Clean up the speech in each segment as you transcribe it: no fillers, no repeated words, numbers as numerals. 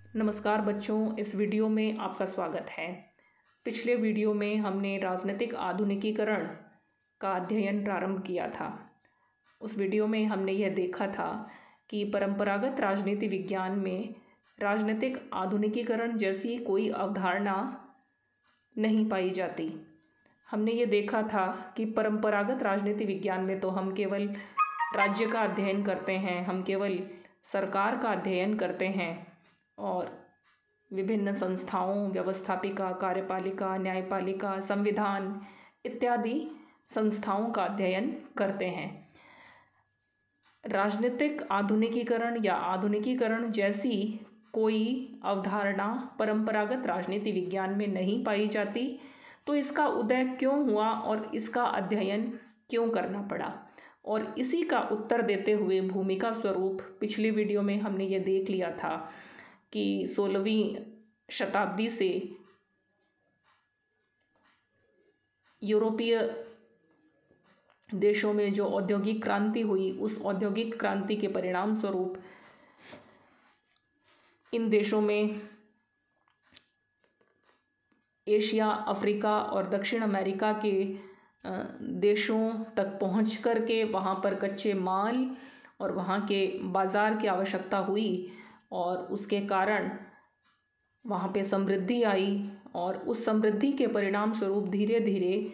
नमस्कार बच्चों, इस वीडियो में आपका स्वागत है। पिछले वीडियो में हमने राजनीतिक आधुनिकीकरण का अध्ययन प्रारंभ किया था। उस वीडियो में हमने यह देखा था कि परंपरागत राजनीति विज्ञान में राजनीतिक आधुनिकीकरण जैसी कोई अवधारणा नहीं पाई जाती। हमने ये देखा था कि परंपरागत राजनीति विज्ञान में तो हम केवल राज्य का अध्ययन करते हैं, हम केवल सरकार का अध्ययन करते हैं और विभिन्न संस्थाओं, व्यवस्थापिका, कार्यपालिका, न्यायपालिका, संविधान इत्यादि संस्थाओं का अध्ययन करते हैं। राजनीतिक आधुनिकीकरण या आधुनिकीकरण जैसी कोई अवधारणा परंपरागत राजनीति विज्ञान में नहीं पाई जाती, तो इसका उदय क्यों हुआ और इसका अध्ययन क्यों करना पड़ा, और इसी का उत्तर देते हुए भूमिका स्वरूप पिछली वीडियो में हमने ये देख लिया था कि 16वीं शताब्दी से यूरोपीय देशों में जो औद्योगिक क्रांति हुई, उस औद्योगिक क्रांति के परिणाम स्वरूप इन देशों में एशिया, अफ्रीका और दक्षिण अमेरिका के देशों तक पहुंच कर के वहाँ पर कच्चे माल और वहाँ के बाज़ार की आवश्यकता हुई और उसके कारण वहाँ पे समृद्धि आई, और उस समृद्धि के परिणाम स्वरूप धीरे धीरे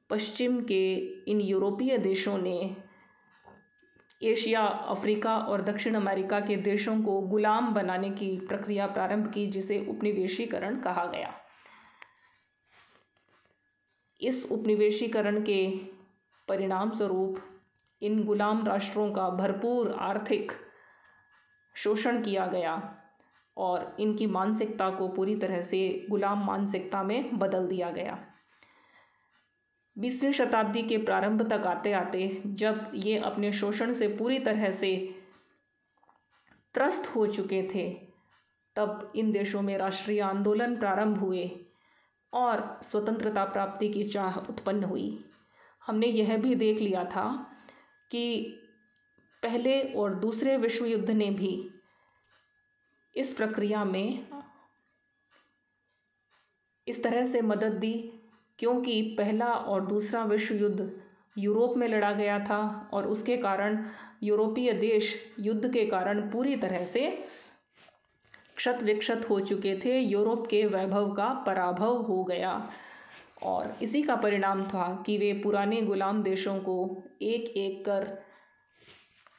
पश्चिम के इन यूरोपीय देशों ने एशिया, अफ्रीका और दक्षिण अमेरिका के देशों को गुलाम बनाने की प्रक्रिया प्रारंभ की, जिसे उपनिवेशीकरण कहा गया। इस उपनिवेशीकरण के परिणाम स्वरूप इन गुलाम राष्ट्रों का भरपूर आर्थिक शोषण किया गया और इनकी मानसिकता को पूरी तरह से गुलाम मानसिकता में बदल दिया गया। 20वीं शताब्दी के प्रारंभ तक आते आते जब ये अपने शोषण से पूरी तरह से त्रस्त हो चुके थे, तब इन देशों में राष्ट्रीय आंदोलन प्रारंभ हुए और स्वतंत्रता प्राप्ति की चाह उत्पन्न हुई। हमने यह भी देख लिया था कि पहले और दूसरे विश्व युद्ध ने भी इस प्रक्रिया में इस तरह से मदद दी, क्योंकि पहला और दूसरा विश्व युद्ध यूरोप में लड़ा गया था और उसके कारण यूरोपीय देश युद्ध के कारण पूरी तरह से क्षत विक्षत हो चुके थे। यूरोप के वैभव का पराभव हो गया और इसी का परिणाम था कि वे पुराने गुलाम देशों को एक एक कर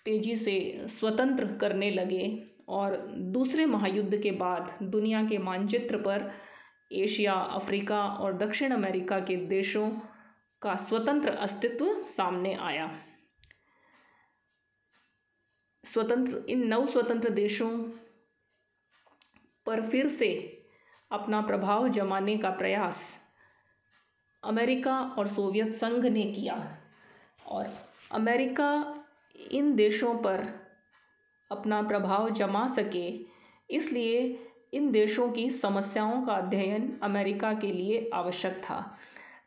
तेजी से स्वतंत्र करने लगे और दूसरे महायुद्ध के बाद दुनिया के मानचित्र पर एशिया, अफ्रीका और दक्षिण अमेरिका के देशों का स्वतंत्र अस्तित्व सामने आया। इन नव स्वतंत्र देशों पर फिर से अपना प्रभाव जमाने का प्रयास अमेरिका और सोवियत संघ ने किया, और अमेरिका इन देशों पर अपना प्रभाव जमा सके, इसलिए इन देशों की समस्याओं का अध्ययन अमेरिका के लिए आवश्यक था,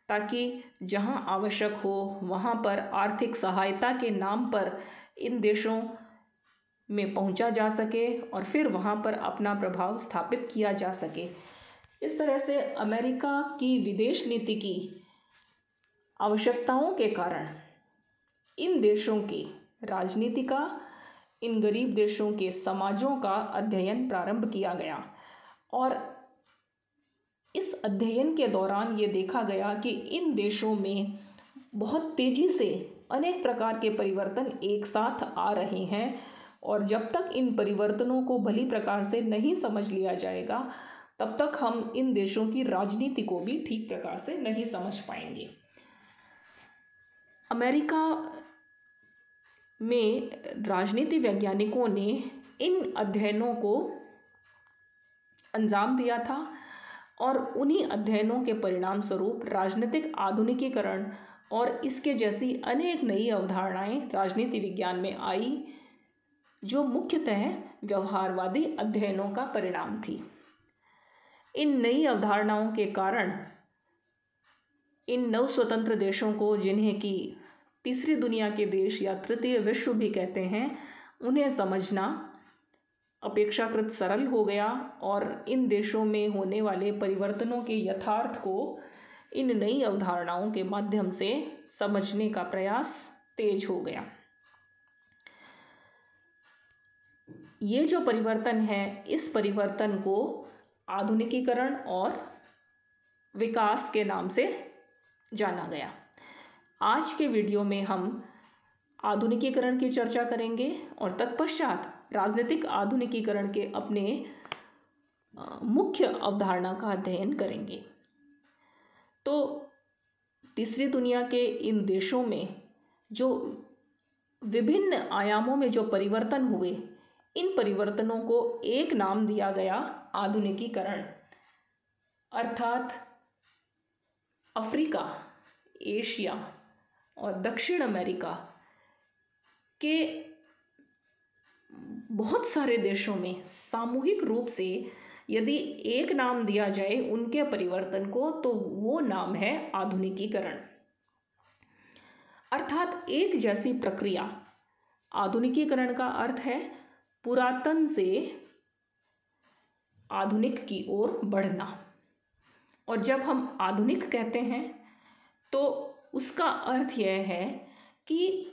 ताकि जहां आवश्यक हो वहां पर आर्थिक सहायता के नाम पर इन देशों में पहुंचा जा सके और फिर वहां पर अपना प्रभाव स्थापित किया जा सके। इस तरह से अमेरिका की विदेश नीति की आवश्यकताओं के कारण इन देशों की राजनीति का, इन गरीब देशों के समाजों का अध्ययन प्रारंभ किया गया। और इस अध्ययन के दौरान ये देखा गया कि इन देशों में बहुत तेज़ी से अनेक प्रकार के परिवर्तन एक साथ आ रहे हैं, और जब तक इन परिवर्तनों को भली प्रकार से नहीं समझ लिया जाएगा, तब तक हम इन देशों की राजनीति को भी ठीक प्रकार से नहीं समझ पाएंगे। अमेरिका में राजनीति वैज्ञानिकों ने इन अध्ययनों को अंजाम दिया था और उन्हीं अध्ययनों के परिणाम स्वरूप राजनीतिक आधुनिकीकरण और इसके जैसी अनेक नई अवधारणाएं राजनीति विज्ञान में आई, जो मुख्यतः व्यवहारवादी अध्ययनों का परिणाम थी। इन नई अवधारणाओं के कारण इन नव स्वतंत्र देशों को, जिन्हें कि तीसरी दुनिया के देश या तृतीय विश्व भी कहते हैं, उन्हें समझना अपेक्षाकृत सरल हो गया और इन देशों में होने वाले परिवर्तनों के यथार्थ को इन नई अवधारणाओं के माध्यम से समझने का प्रयास तेज हो गया। ये जो परिवर्तन है, इस परिवर्तन को आधुनिकीकरण और विकास के नाम से जाना गया। आज के वीडियो में हम आधुनिकीकरण की चर्चा करेंगे और तत्पश्चात राजनीतिक आधुनिकीकरण के अपने मुख्य अवधारणा का अध्ययन करेंगे। तो तीसरी दुनिया के इन देशों में जो विभिन्न आयामों में जो परिवर्तन हुए, इन परिवर्तनों को एक नाम दिया गया, आधुनिकीकरण। अर्थात अफ्रीका, एशिया और दक्षिण अमेरिका के बहुत सारे देशों में सामूहिक रूप से यदि एक नाम दिया जाए उनके परिवर्तन को, तो वो नाम है आधुनिकीकरण। अर्थात एक जैसी प्रक्रिया। आधुनिकीकरण का अर्थ है पुरातन से आधुनिक की ओर बढ़ना। और जब हम आधुनिक कहते हैं तो उसका अर्थ यह है कि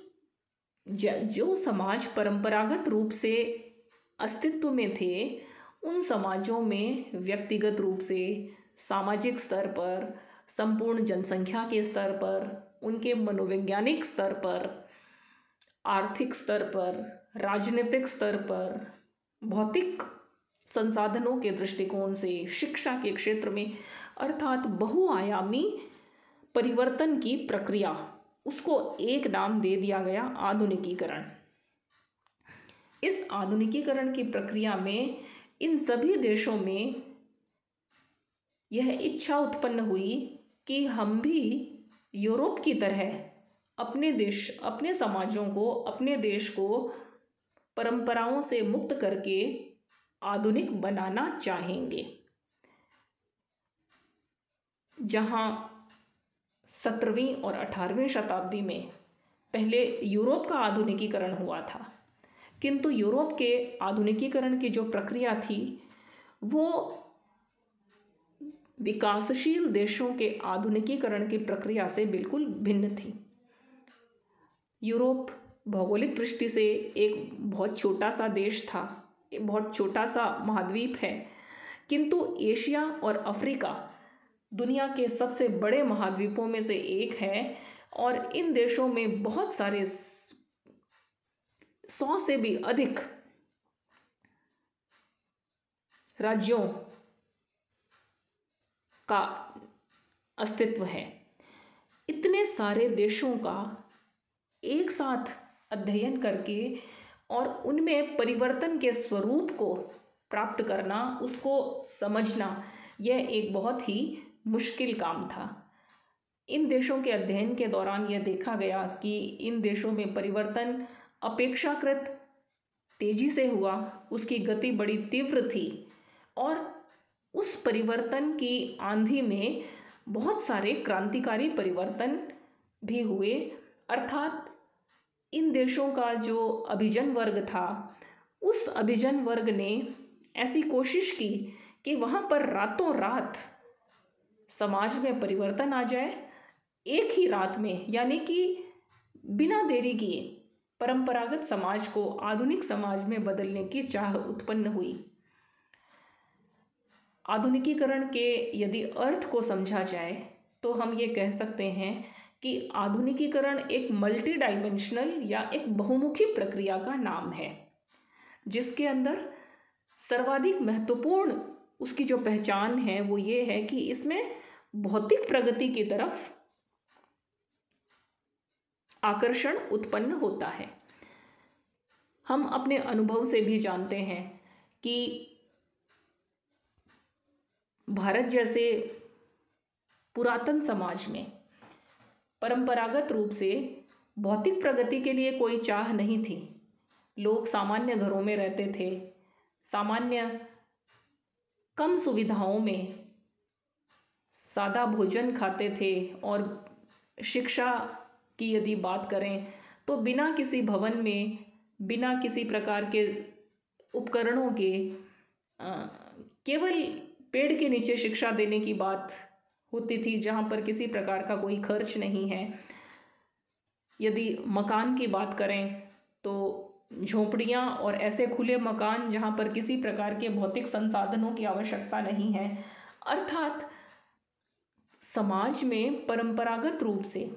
जो समाज परंपरागत रूप से अस्तित्व में थे, उन समाजों में व्यक्तिगत रूप से, सामाजिक स्तर पर, संपूर्ण जनसंख्या के स्तर पर, उनके मनोवैज्ञानिक स्तर पर, आर्थिक स्तर पर, राजनीतिक स्तर पर, भौतिक संसाधनों के दृष्टिकोण से, शिक्षा के क्षेत्र में, अर्थात बहुआयामी परिवर्तन की प्रक्रिया, उसको एक नाम दे दिया गया, आधुनिकीकरण। इस आधुनिकीकरण की प्रक्रिया में इन सभी देशों में यह इच्छा उत्पन्न हुई कि हम भी यूरोप की तरह अपने समाजों को, अपने देश को परंपराओं से मुक्त करके आधुनिक बनाना चाहेंगे। जहाँ 17वीं और 18वीं शताब्दी में पहले यूरोप का आधुनिकीकरण हुआ था, किंतु यूरोप के आधुनिकीकरण की जो प्रक्रिया थी वो विकासशील देशों के आधुनिकीकरण की प्रक्रिया से बिल्कुल भिन्न थी। यूरोप भौगोलिक दृष्टि से एक बहुत छोटा सा देश था, एक बहुत छोटा सा महाद्वीप है, किंतु एशिया और अफ्रीका दुनिया के सबसे बड़े महाद्वीपों में से एक है और इन देशों में बहुत सारे 100 से भी अधिक राज्यों का अस्तित्व है। इतने सारे देशों का एक साथ अध्ययन करके और उनमें परिवर्तन के स्वरूप को प्राप्त करना, उसको समझना, यह एक बहुत ही मुश्किल काम था। इन देशों के अध्ययन के दौरान यह देखा गया कि इन देशों में परिवर्तन अपेक्षाकृत तेजी से हुआ, उसकी गति बड़ी तीव्र थी और उस परिवर्तन की आंधी में बहुत सारे क्रांतिकारी परिवर्तन भी हुए। अर्थात इन देशों का जो अभिजन वर्ग था, उस अभिजन वर्ग ने ऐसी कोशिश की कि वहाँ पर रातों रात समाज में परिवर्तन आ जाए, एक ही रात में, यानी कि बिना देरी किए परंपरागत समाज को आधुनिक समाज में बदलने की चाह उत्पन्न हुई। आधुनिकीकरण के यदि अर्थ को समझा जाए तो हम ये कह सकते हैं कि आधुनिकीकरण एक मल्टी डायमेंशनल या एक बहुमुखी प्रक्रिया का नाम है, जिसके अंदर सर्वाधिक महत्वपूर्ण उसकी जो पहचान है वो ये है कि इसमें भौतिक प्रगति की तरफ आकर्षण उत्पन्न होता है। हम अपने अनुभव से भी जानते हैं कि भारत जैसे पुरातन समाज में परंपरागत रूप से भौतिक प्रगति के लिए कोई चाह नहीं थी। लोग सामान्य घरों में रहते थे, सामान्य कम सुविधाओं में सादा भोजन खाते थे और शिक्षा की यदि बात करें तो बिना किसी भवन में, बिना किसी प्रकार के उपकरणों के केवल पेड़ के नीचे शिक्षा देने की बात होती थी, जहाँ पर किसी प्रकार का कोई खर्च नहीं है। यदि मकान की बात करें तो झोपड़ियाँ और ऐसे खुले मकान जहाँ पर किसी प्रकार के भौतिक संसाधनों की आवश्यकता नहीं है, अर्थात समाज में परंपरागत रूप से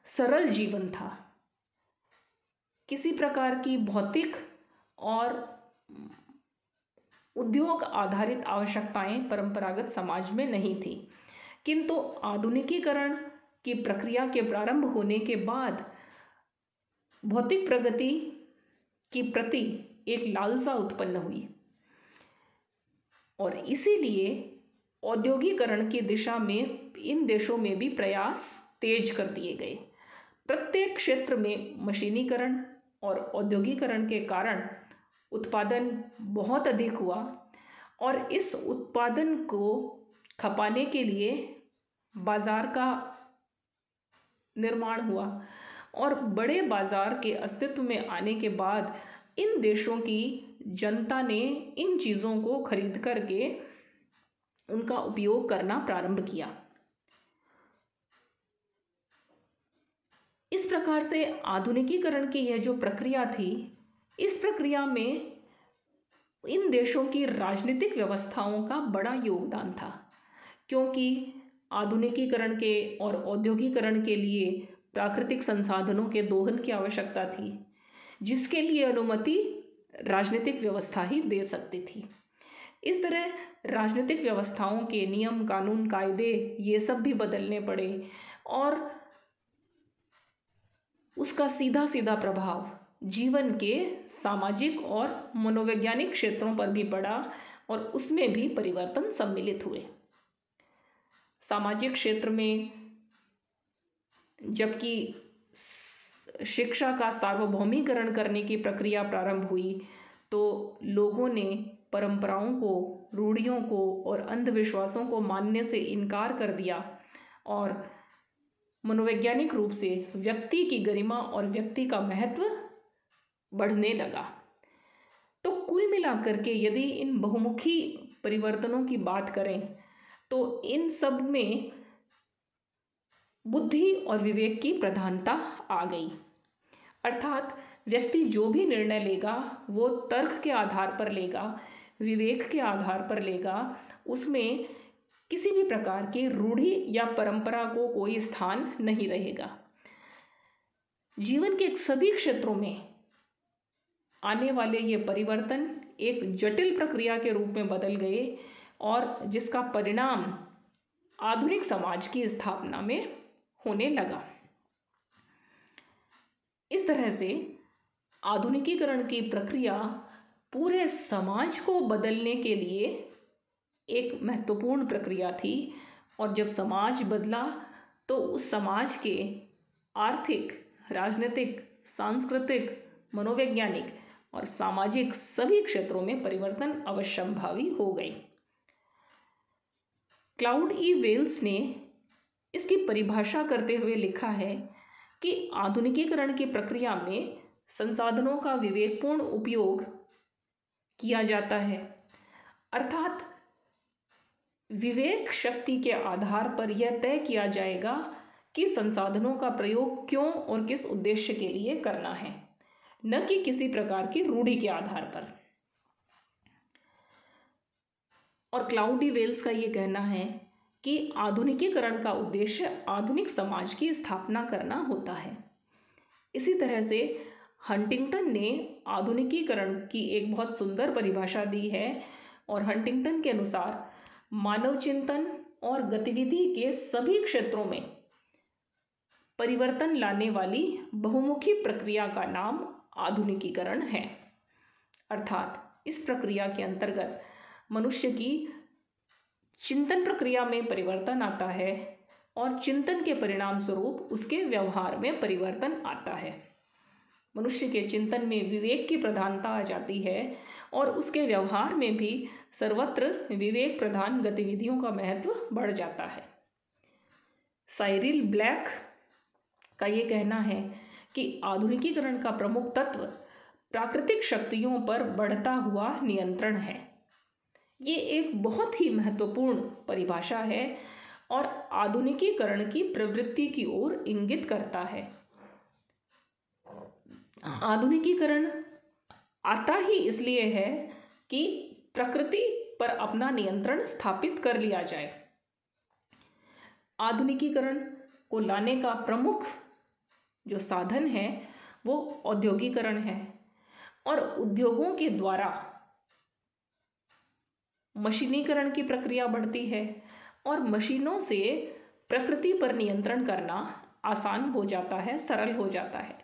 सरल जीवन था। किसी प्रकार की भौतिक और उद्योग आधारित आवश्यकताएं परंपरागत समाज में नहीं थी। किंतु आधुनिकीकरण की प्रक्रिया के प्रारंभ होने के बाद भौतिक प्रगति की प्रति एक लालसा उत्पन्न हुई और इसीलिए औद्योगिकरण की दिशा में इन देशों में भी प्रयास तेज कर दिए गए। प्रत्येक क्षेत्र में मशीनीकरण और औद्योगिकरण के कारण उत्पादन बहुत अधिक हुआ और इस उत्पादन को खपाने के लिए बाजार का निर्माण हुआ और बड़े बाजार के अस्तित्व में आने के बाद इन देशों की जनता ने इन चीज़ों को खरीद करके उनका उपयोग करना प्रारंभ किया। इस प्रकार से आधुनिकीकरण की यह जो प्रक्रिया थी, इस प्रक्रिया में इन देशों की राजनीतिक व्यवस्थाओं का बड़ा योगदान था, क्योंकि आधुनिकीकरण के और औद्योगिकरण के लिए प्राकृतिक संसाधनों के दोहन की आवश्यकता थी, जिसके लिए अनुमति राजनीतिक व्यवस्था ही दे सकती थी। इस तरह राजनीतिक व्यवस्थाओं के नियम, कानून, कायदे ये सब भी बदलने पड़े और उसका सीधा सीधा प्रभाव जीवन के सामाजिक और मनोवैज्ञानिक क्षेत्रों पर भी पड़ा और उसमें भी परिवर्तन सम्मिलित हुए। सामाजिक क्षेत्र में जबकि शिक्षा का सार्वभौमिकरण करने की प्रक्रिया प्रारंभ हुई तो लोगों ने परंपराओं को, रूढ़ियों को और अंधविश्वासों को मानने से इनकार कर दिया और मनोवैज्ञानिक रूप से व्यक्ति की गरिमा और व्यक्ति का महत्व बढ़ने लगा। तो कुल मिलाकर के यदि इन बहुमुखी परिवर्तनों की बात करें तो इन सब में बुद्धि और विवेक की प्रधानता आ गई। अर्थात व्यक्ति जो भी निर्णय लेगा वो तर्क के आधार पर लेगा, विवेक के आधार पर लेगा, उसमें किसी भी प्रकार की रूढ़ि या परंपरा को कोई स्थान नहीं रहेगा। जीवन के सभी क्षेत्रों में आने वाले ये परिवर्तन एक जटिल प्रक्रिया के रूप में बदल गए और जिसका परिणाम आधुनिक समाज की स्थापना में होने लगा। इस तरह से आधुनिकीकरण की प्रक्रिया पूरे समाज को बदलने के लिए एक महत्वपूर्ण प्रक्रिया थी और जब समाज बदला तो उस समाज के आर्थिक, राजनीतिक, सांस्कृतिक, मनोवैज्ञानिक और सामाजिक सभी क्षेत्रों में परिवर्तन अवश्यंभावी हो गई। क्लाउड ई वेल्स ने इसकी परिभाषा करते हुए लिखा है कि आधुनिकीकरण की प्रक्रिया में संसाधनों का विवेकपूर्ण उपयोग किया जाता है, अर्थात विवेक शक्ति के आधार पर यह तय किया जाएगा कि संसाधनों का प्रयोग क्यों और किस उद्देश्य के लिए करना है, न कि किसी प्रकार की रूढ़ि के आधार पर। और क्लाउडी वेल्स का ये कहना है कि आधुनिकीकरण का उद्देश्य आधुनिक समाज की स्थापना करना होता है। इसी तरह से हंटिंगटन ने आधुनिकीकरण की एक बहुत सुंदर परिभाषा दी है और हंटिंगटन के अनुसार मानव चिंतन और गतिविधि के सभी क्षेत्रों में परिवर्तन लाने वाली बहुमुखी प्रक्रिया का नाम आधुनिकीकरण है। अर्थात इस प्रक्रिया के अंतर्गत मनुष्य की चिंतन प्रक्रिया में परिवर्तन आता है और चिंतन के परिणाम स्वरूप उसके व्यवहार में परिवर्तन आता है। मनुष्य के चिंतन में विवेक की प्रधानता आ जाती है और उसके व्यवहार में भी सर्वत्र विवेक प्रधान गतिविधियों का महत्व बढ़ जाता है। साइरिल ब्लैक का ये कहना है कि आधुनिकीकरण का प्रमुख तत्व प्राकृतिक शक्तियों पर बढ़ता हुआ नियंत्रण है। ये एक बहुत ही महत्वपूर्ण परिभाषा है और आधुनिकीकरण की प्रवृत्ति की ओर इंगित करता है। आधुनिकीकरण आता ही इसलिए है कि प्रकृति पर अपना नियंत्रण स्थापित कर लिया जाए। आधुनिकीकरण को लाने का प्रमुख जो साधन है वो औद्योगिकरण है और उद्योगों के द्वारा मशीनीकरण की प्रक्रिया बढ़ती है और मशीनों से प्रकृति पर नियंत्रण करना आसान हो जाता है, सरल हो जाता है।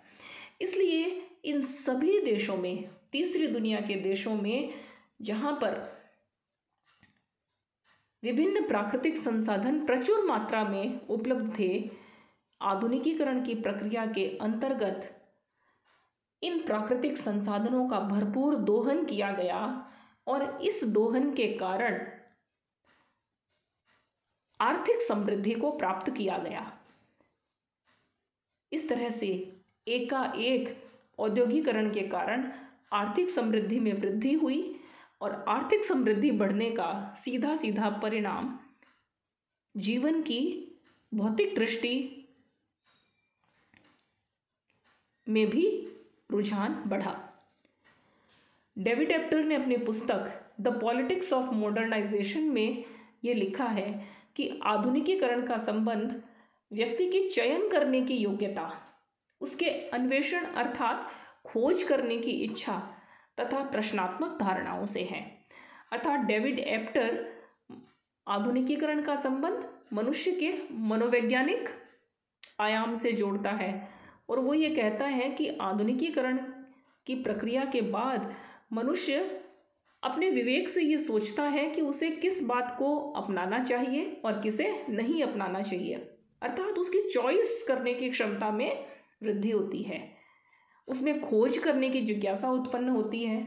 इसलिए इन सभी देशों में, तीसरी दुनिया के देशों में जहाँ पर विभिन्न प्राकृतिक संसाधन प्रचुर मात्रा में उपलब्ध थे, आधुनिकीकरण की प्रक्रिया के अंतर्गत इन प्राकृतिक संसाधनों का भरपूर दोहन किया गया और इस दोहन के कारण आर्थिक समृद्धि को प्राप्त किया गया। इस तरह से एकाएक औद्योगिकरण के कारण आर्थिक समृद्धि में वृद्धि हुई और आर्थिक समृद्धि बढ़ने का सीधा सीधा परिणाम जीवन की भौतिक दृष्टि में भी रुझान बढ़ा। डेविड एप्टर ने अपनी पुस्तक द पॉलिटिक्स ऑफ मॉडर्नाइजेशन में ये लिखा है कि आधुनिकीकरण का संबंध व्यक्ति की चयन करने की योग्यता, उसके अन्वेषण अर्थात खोज करने की इच्छा तथा प्रश्नात्मक धारणाओं से है। अर्थात डेविड एप्टर आधुनिकीकरण का संबंध मनुष्य के मनोवैज्ञानिक आयाम से जोड़ता है और वो ये कहता है कि आधुनिकीकरण की प्रक्रिया के बाद मनुष्य अपने विवेक से ये सोचता है कि उसे किस बात को अपनाना चाहिए और किसे नहीं अपनाना चाहिए। अर्थात उसकी चॉइस करने की क्षमता में वृद्धि होती है, उसमें खोज करने की जिज्ञासा उत्पन्न होती है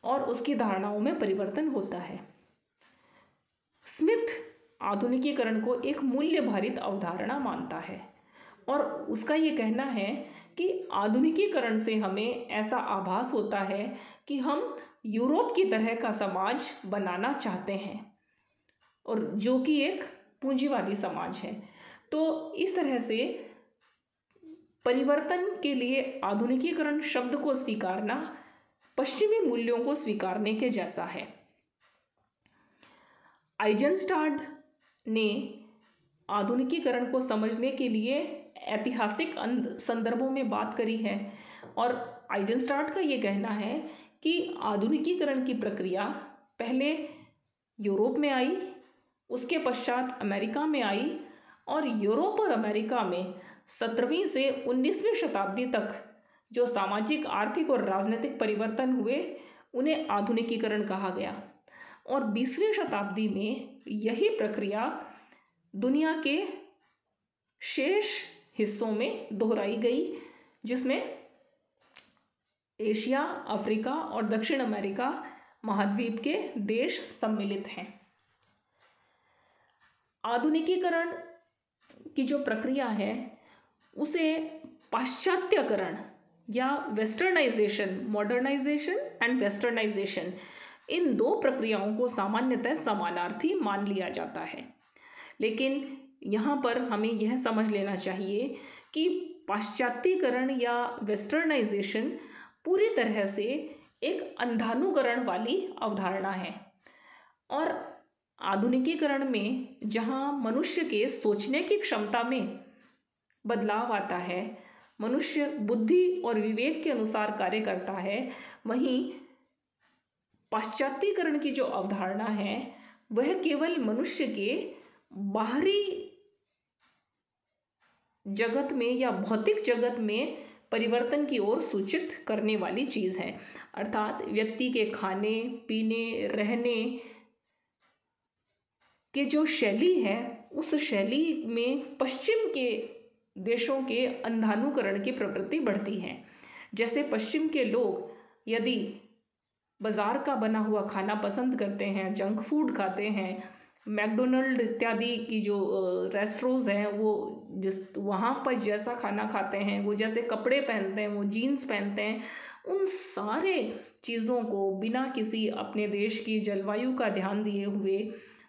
और उसकी धारणाओं में परिवर्तन होता है। स्मिथ आधुनिकीकरण को एक मूल्य भारित अवधारणा मानता है और उसका ये कहना है कि आधुनिकीकरण से हमें ऐसा आभास होता है कि हम यूरोप की तरह का समाज बनाना चाहते हैं और जो कि एक पूंजीवादी समाज है। तो इस तरह से परिवर्तन के लिए आधुनिकीकरण शब्द को स्वीकारना पश्चिमी मूल्यों को स्वीकारने के जैसा है। आइजनस्टाड ने आधुनिकीकरण को समझने के लिए ऐतिहासिक संदर्भों में बात करी है और आइजनस्टाड का ये कहना है कि आधुनिकीकरण की प्रक्रिया पहले यूरोप में आई, उसके पश्चात अमेरिका में आई और यूरोप और अमेरिका में 17वीं से 19वीं शताब्दी तक जो सामाजिक, आर्थिक और राजनीतिक परिवर्तन हुए उन्हें आधुनिकीकरण कहा गया और 20वीं शताब्दी में यही प्रक्रिया दुनिया के शेष हिस्सों में दोहराई गई, जिसमें एशिया, अफ्रीका और दक्षिण अमेरिका महाद्वीप के देश सम्मिलित हैं। आधुनिकीकरण की जो प्रक्रिया है उसे पाश्चात्यकरण या वेस्टर्नाइजेशन, मॉडर्नाइजेशन एंड वेस्टर्नाइजेशन, इन दो प्रक्रियाओं को सामान्यतः समानार्थी मान लिया जाता है। लेकिन यहाँ पर हमें यह समझ लेना चाहिए कि पाश्चात्यकरण या वेस्टर्नाइजेशन पूरी तरह से एक अंधानुकरण वाली अवधारणा है और आधुनिकीकरण में जहाँ मनुष्य के सोचने की क्षमता में बदलाव आता है, मनुष्य बुद्धि और विवेक के अनुसार कार्य करता है, वहीं पाश्चात्यकरण की जो अवधारणा है वह केवल मनुष्य के बाहरी जगत में या भौतिक जगत में परिवर्तन की ओर सूचित करने वाली चीज़ है। अर्थात व्यक्ति के खाने, पीने, रहने के जो शैली है उस शैली में पश्चिम के देशों के अंधानुकरण की प्रवृत्ति बढ़ती है। जैसे पश्चिम के लोग यदि बाज़ार का बना हुआ खाना पसंद करते हैं, जंक फूड खाते हैं, मैकडोनल्ड इत्यादि की जो रेस्टोरेंट्स हैं, वो जिस वहाँ पर जैसा खाना खाते हैं, वो जैसे कपड़े पहनते हैं, वो जीन्स पहनते हैं, उन सारे चीज़ों को बिना किसी अपने देश की जलवायु का ध्यान दिए हुए,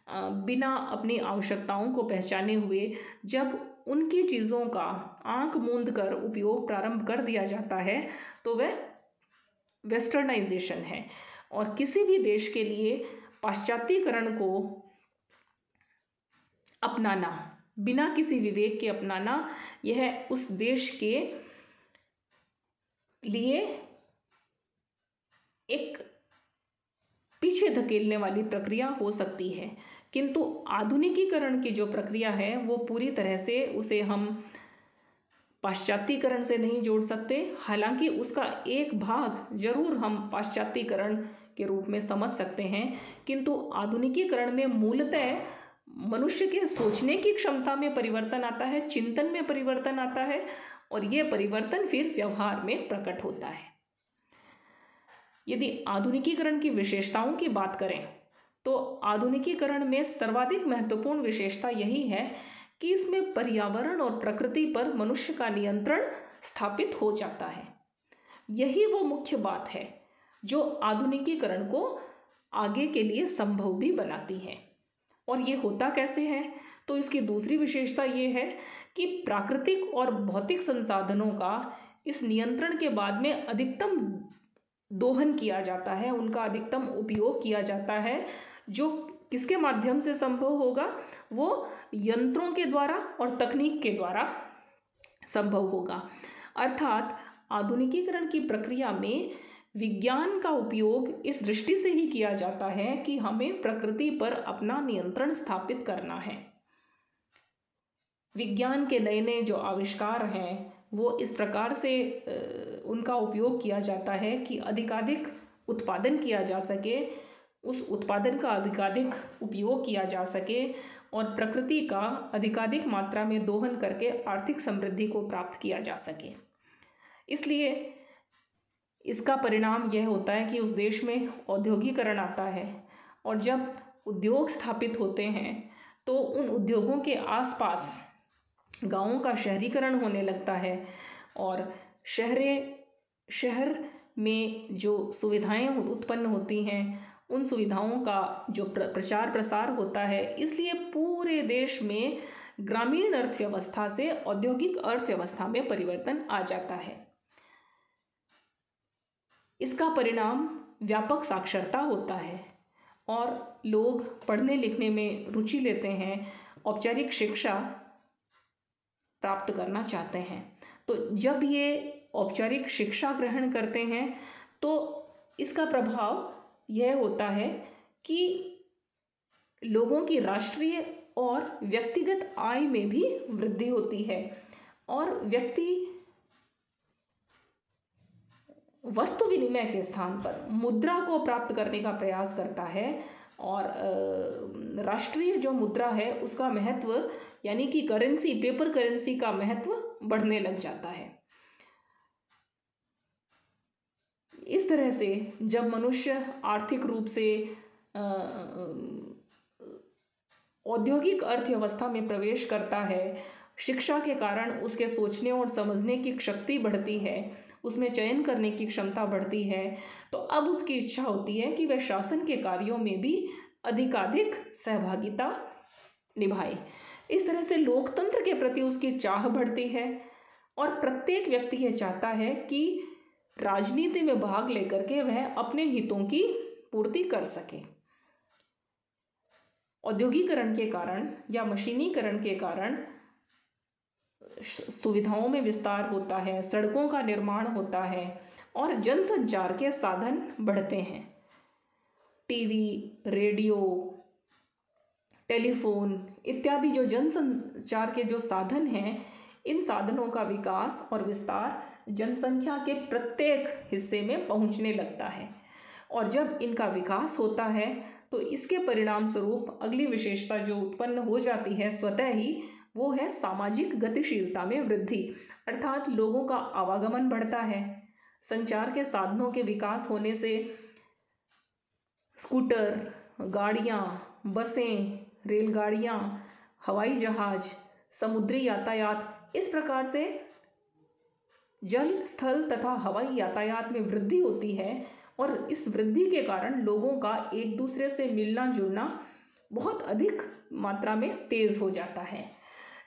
बिना अपनी आवश्यकताओं को पहचाने हुए, जब उनकी चीज़ों का आंख मूंद कर उपयोग प्रारंभ कर दिया जाता है तो वह वेस्टर्नाइजेशन है। और किसी भी देश के लिए पाश्चात्यकरण को अपनाना, बिना किसी विवेक के अपनाना, यह उस देश के लिए एक पीछे धकेलने वाली प्रक्रिया हो सकती है। किंतु आधुनिकीकरण की जो प्रक्रिया है वो पूरी तरह से उसे हम पाश्चात्यकरण से नहीं जोड़ सकते। हालांकि उसका एक भाग जरूर हम पाश्चात्यकरण के रूप में समझ सकते हैं, किंतु आधुनिकीकरण में मूलतः मनुष्य के सोचने की क्षमता में परिवर्तन आता है, चिंतन में परिवर्तन आता है, और ये परिवर्तन फिर व्यवहार में प्रकट होता है। यदि आधुनिकीकरण की विशेषताओं की बात करें तो आधुनिकीकरण में सर्वाधिक महत्वपूर्ण विशेषता यही है कि इसमें पर्यावरण और प्रकृति पर मनुष्य का नियंत्रण स्थापित हो जाता है। यही वो मुख्य बात है जो आधुनिकीकरण को आगे के लिए संभव भी बनाती है। और ये होता कैसे है? तो इसकी दूसरी विशेषता ये है कि प्राकृतिक और भौतिक संसाधनों का इस नियंत्रण के बाद में अधिकतम दोहन किया जाता है, उनका अधिकतम उपयोग किया जाता है, जो किसके माध्यम से संभव होगा? वो यंत्रों के द्वारा और तकनीक के द्वारा संभव होगा। अर्थात आधुनिकीकरण की प्रक्रिया में विज्ञान का उपयोग इस दृष्टि से ही किया जाता है कि हमें प्रकृति पर अपना नियंत्रण स्थापित करना है। विज्ञान के नए नए जो आविष्कार हैं वो इस प्रकार से उनका उपयोग किया जाता है कि अधिकाधिक उत्पादन किया जा सके, उस उत्पादन का अधिकाधिक उपयोग किया जा सके और प्रकृति का अधिकाधिक मात्रा में दोहन करके आर्थिक समृद्धि को प्राप्त किया जा सके। इसलिए इसका परिणाम यह होता है कि उस देश में औद्योगिकरण आता है, और जब उद्योग स्थापित होते हैं तो उन उद्योगों के आसपास गांवों का शहरीकरण होने लगता है, और शहर में जो सुविधाएं उत्पन्न होती हैं उन सुविधाओं का जो प्रचार प्रसार होता है। इसलिए पूरे देश में ग्रामीण अर्थव्यवस्था से औद्योगिक अर्थव्यवस्था में परिवर्तन आ जाता है। इसका परिणाम व्यापक साक्षरता होता है और लोग पढ़ने लिखने में रुचि लेते हैं, औपचारिक शिक्षा प्राप्त करना चाहते हैं। तो जब ये औपचारिक शिक्षा ग्रहण करते हैं तो इसका प्रभाव यह होता है कि लोगों की राष्ट्रीय और व्यक्तिगत आय में भी वृद्धि होती है, और व्यक्ति वस्तु विनिमय के स्थान पर मुद्रा को प्राप्त करने का प्रयास करता है, और राष्ट्रीय जो मुद्रा है उसका महत्व, यानी कि करेंसी, पेपर करेंसी का महत्व बढ़ने लग जाता है। इस तरह से जब मनुष्य आर्थिक रूप से औद्योगिक अर्थव्यवस्था में प्रवेश करता है, शिक्षा के कारण उसके सोचने और समझने की शक्ति बढ़ती है, उसमें चयन करने की क्षमता बढ़ती है, तो अब उसकी इच्छा होती है कि वह शासन के कार्यों में भी अधिकाधिक सहभागिता निभाए। इस तरह से लोकतंत्र के प्रति उसकी चाह बढ़ती है, और प्रत्येक व्यक्ति यह चाहता है कि राजनीति में भाग लेकर के वह अपने हितों की पूर्ति कर सके। औद्योगिकरण के कारण या मशीनीकरण के कारण सुविधाओं में विस्तार होता है, सड़कों का निर्माण होता है, और जनसंचार के साधन बढ़ते हैं। टीवी, रेडियो, टेलीफोन इत्यादि जो जनसंचार के जो साधन हैं, इन साधनों का विकास और विस्तार जनसंख्या के प्रत्येक हिस्से में पहुंचने लगता है, और जब इनका विकास होता है तो इसके परिणाम स्वरूप अगली विशेषता जो उत्पन्न हो जाती है स्वतः ही, वो है सामाजिक गतिशीलता में वृद्धि। अर्थात लोगों का आवागमन बढ़ता है। संचार के साधनों के विकास होने से स्कूटर, गाड़ियाँ, बसें, रेलगाड़ियाँ, हवाई जहाज, समुद्री यातायात, इस प्रकार से जल, स्थल तथा हवाई यातायात में वृद्धि होती है और इस वृद्धि के कारण लोगों का एक दूसरे से मिलना जुलना बहुत अधिक मात्रा में तेज हो जाता है।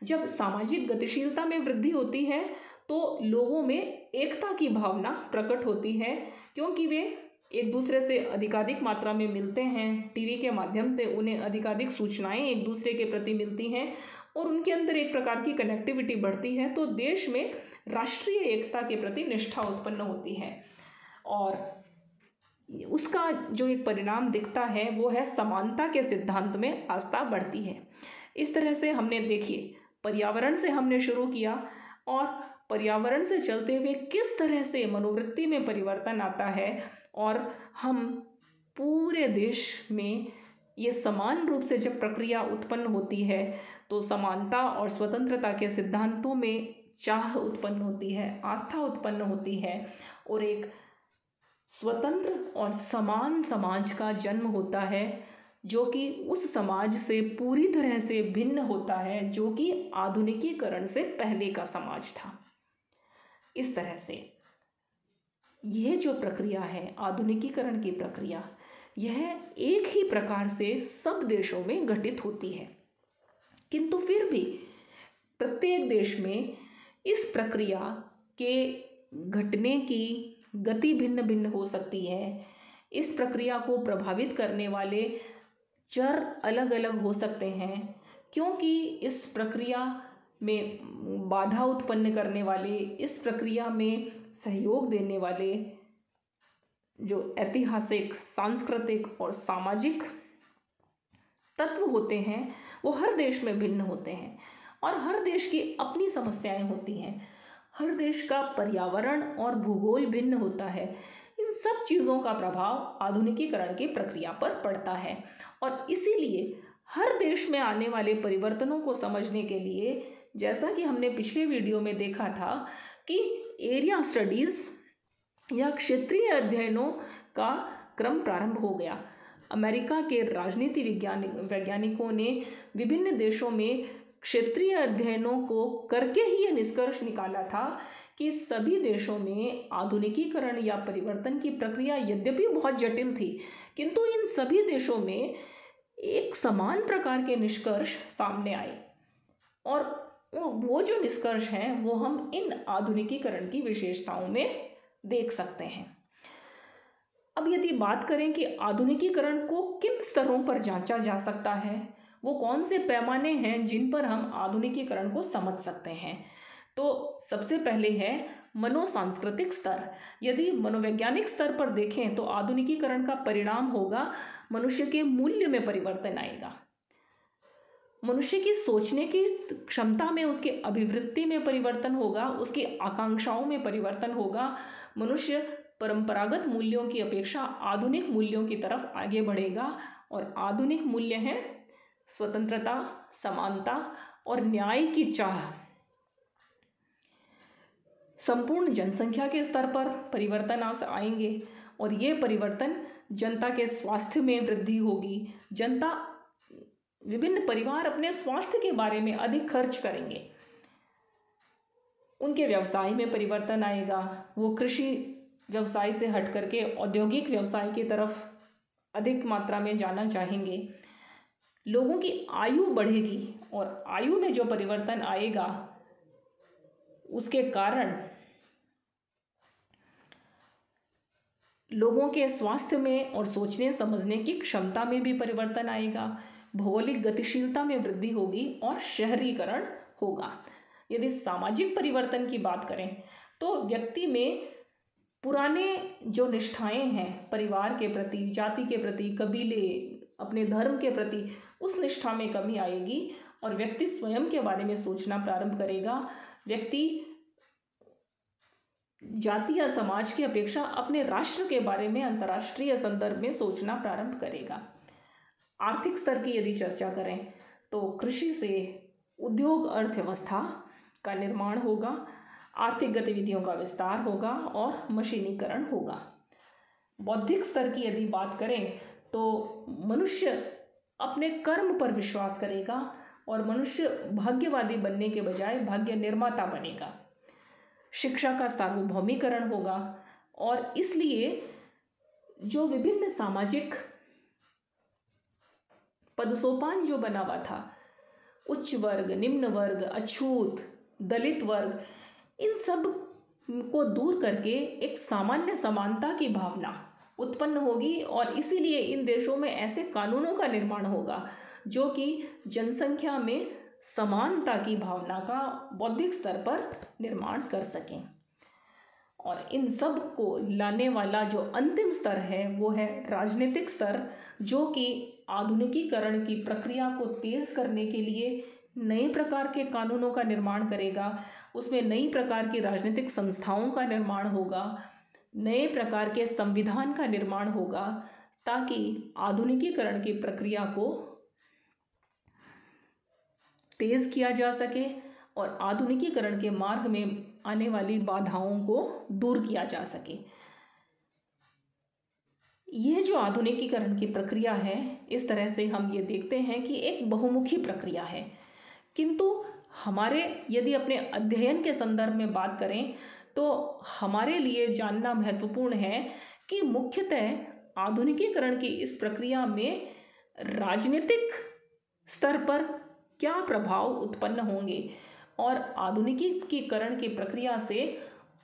जब सामाजिक गतिशीलता में वृद्धि होती है तो लोगों में एकता की भावना प्रकट होती है, क्योंकि वे एक दूसरे से अधिकाधिक मात्रा में मिलते हैं। टीवी के माध्यम से उन्हें अधिकाधिक सूचनाएं एक दूसरे के प्रति मिलती हैं और उनके अंदर एक प्रकार की कनेक्टिविटी बढ़ती है, तो देश में राष्ट्रीय एकता के प्रति निष्ठा उत्पन्न होती है और उसका जो एक परिणाम दिखता है वो है समानता के सिद्धांत में आस्था बढ़ती है। इस तरह से हमने देखिए पर्यावरण से हमने शुरू किया और पर्यावरण से चलते हुए किस तरह से मनोवृत्ति में परिवर्तन आता है और हम पूरे देश में ये समान रूप से जब प्रक्रिया उत्पन्न होती है तो समानता और स्वतंत्रता के सिद्धांतों में चाह उत्पन्न होती है, आस्था उत्पन्न होती है और एक स्वतंत्र और समान समाज का जन्म होता है, जो कि उस समाज से पूरी तरह से भिन्न होता है जो कि आधुनिकीकरण से पहले का समाज था। इस तरह से यह जो प्रक्रिया है आधुनिकीकरण की प्रक्रिया, यह एक ही प्रकार से सब देशों में घटित होती है, किंतु फिर भी प्रत्येक देश में इस प्रक्रिया के घटने की गति भिन्न भिन्न हो सकती है। इस प्रक्रिया को प्रभावित करने वाले चर अलग अलग हो सकते हैं, क्योंकि इस प्रक्रिया में बाधा उत्पन्न करने वाले, इस प्रक्रिया में सहयोग देने वाले जो ऐतिहासिक, सांस्कृतिक और सामाजिक तत्व होते हैं वो हर देश में भिन्न होते हैं और हर देश की अपनी समस्याएं होती हैं। हर देश का पर्यावरण और भूगोल भिन्न होता है। इन सब चीज़ों का प्रभाव आधुनिकीकरण की प्रक्रिया पर पड़ता है और इसीलिए हर देश में आने वाले परिवर्तनों को समझने के लिए, जैसा कि हमने पिछले वीडियो में देखा था कि एरिया स्टडीज़ या क्षेत्रीय अध्ययनों का क्रम प्रारंभ हो गया। अमेरिका के राजनीति वैज्ञानिकों ने विभिन्न देशों में क्षेत्रीय अध्ययनों को करके ही यह निष्कर्ष निकाला था कि सभी देशों में आधुनिकीकरण या परिवर्तन की प्रक्रिया यद्यपि बहुत जटिल थी, किंतु इन सभी देशों में एक समान प्रकार के निष्कर्ष सामने आए और वो जो निष्कर्ष हैं वो हम इन आधुनिकीकरण की विशेषताओं में देख सकते हैं। अब यदि बात करें कि आधुनिकीकरण को किन स्तरों पर जांचा जा सकता है, वो कौन से पैमाने हैं जिन पर हम आधुनिकीकरण को समझ सकते हैं, तो सबसे पहले है मनोसांस्कृतिक स्तर। यदि मनोवैज्ञानिक स्तर पर देखें तो आधुनिकीकरण का परिणाम होगा मनुष्य के मूल्य में परिवर्तन आएगा, मनुष्य की सोचने की क्षमता में, उसकी अभिवृत्ति में परिवर्तन होगा, उसकी आकांक्षाओं में परिवर्तन होगा। मनुष्य परंपरागत मूल्यों की अपेक्षा आधुनिक मूल्यों की तरफ आगे बढ़ेगा और आधुनिक मूल्य हैं स्वतंत्रता, समानता और न्याय की चाह। संपूर्ण जनसंख्या के स्तर पर परिवर्तन आएंगे और ये परिवर्तन जनता के स्वास्थ्य में वृद्धि होगी। जनता, विभिन्न परिवार अपने स्वास्थ्य के बारे में अधिक खर्च करेंगे। उनके व्यवसाय में परिवर्तन आएगा, वो कृषि व्यवसाय से हट करके औद्योगिक व्यवसाय की तरफ अधिक मात्रा में जाना चाहेंगे। लोगों की आयु बढ़ेगी और आयु में जो परिवर्तन आएगा उसके कारण लोगों के स्वास्थ्य में और सोचने समझने की क्षमता में भी परिवर्तन आएगा। भौगोलिक गतिशीलता में वृद्धि होगी और शहरीकरण होगा। यदि सामाजिक परिवर्तन की बात करें तो व्यक्ति में पुराने जो निष्ठाएं हैं परिवार के प्रति, जाति के प्रति, कबीले, अपने धर्म के प्रति, उस निष्ठा में कमी आएगी और व्यक्ति स्वयं के बारे में सोचना प्रारंभ करेगा। व्यक्ति जाति या समाज की अपेक्षा अपने राष्ट्र के बारे में अंतर्राष्ट्रीय संदर्भ में सोचना प्रारंभ करेगा। आर्थिक स्तर की यदि चर्चा करें तो कृषि से उद्योग अर्थव्यवस्था का निर्माण होगा, आर्थिक गतिविधियों का विस्तार होगा और मशीनीकरण होगा। बौद्धिक स्तर की यदि बात करें तो मनुष्य अपने कर्म पर विश्वास करेगा और मनुष्य भाग्यवादी बनने के बजाय भाग्य निर्माता बनेगा। शिक्षा का सार्वभौमिकरण होगा और इसलिए जो विभिन्न सामाजिक पदसोपान जो बना हुआ था, उच्च वर्ग, निम्न वर्ग, अछूत, दलित वर्ग, इन सब को दूर करके एक सामान्य समानता की भावना उत्पन्न होगी और इसीलिए इन देशों में ऐसे कानूनों का निर्माण होगा जो कि जनसंख्या में समानता की भावना का बौद्धिक स्तर पर निर्माण कर सकें। और इन सब को लाने वाला जो अंतिम स्तर है वो है राजनीतिक स्तर, जो कि आधुनिकीकरण की प्रक्रिया को तेज करने के लिए नए प्रकार के कानूनों का निर्माण करेगा। उसमें नई प्रकार की राजनीतिक संस्थाओं का निर्माण होगा, नए प्रकार के संविधान का निर्माण होगा, ताकि आधुनिकीकरण की प्रक्रिया को तेज किया जा सके और आधुनिकीकरण के मार्ग में आने वाली बाधाओं को दूर किया जा सके। यह जो आधुनिकीकरण की प्रक्रिया है, इस तरह से हम ये देखते हैं कि एक बहुमुखी प्रक्रिया है, किंतु हमारे यदि अपने अध्ययन के संदर्भ में बात करें तो हमारे लिए जानना महत्वपूर्ण है कि मुख्यतः आधुनिकीकरण की इस प्रक्रिया में राजनीतिक स्तर पर क्या प्रभाव उत्पन्न होंगे और आधुनिकीकरण की प्रक्रिया से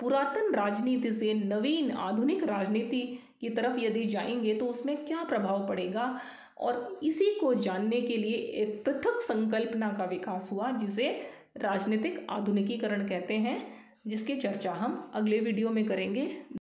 पुरातन राजनीति से नवीन आधुनिक राजनीति की तरफ यदि जाएंगे तो उसमें क्या प्रभाव पड़ेगा। और इसी को जानने के लिए एक पृथक संकल्पना का विकास हुआ जिसे राजनीतिक आधुनिकीकरण कहते हैं, जिसकी चर्चा हम अगले वीडियो में करेंगे।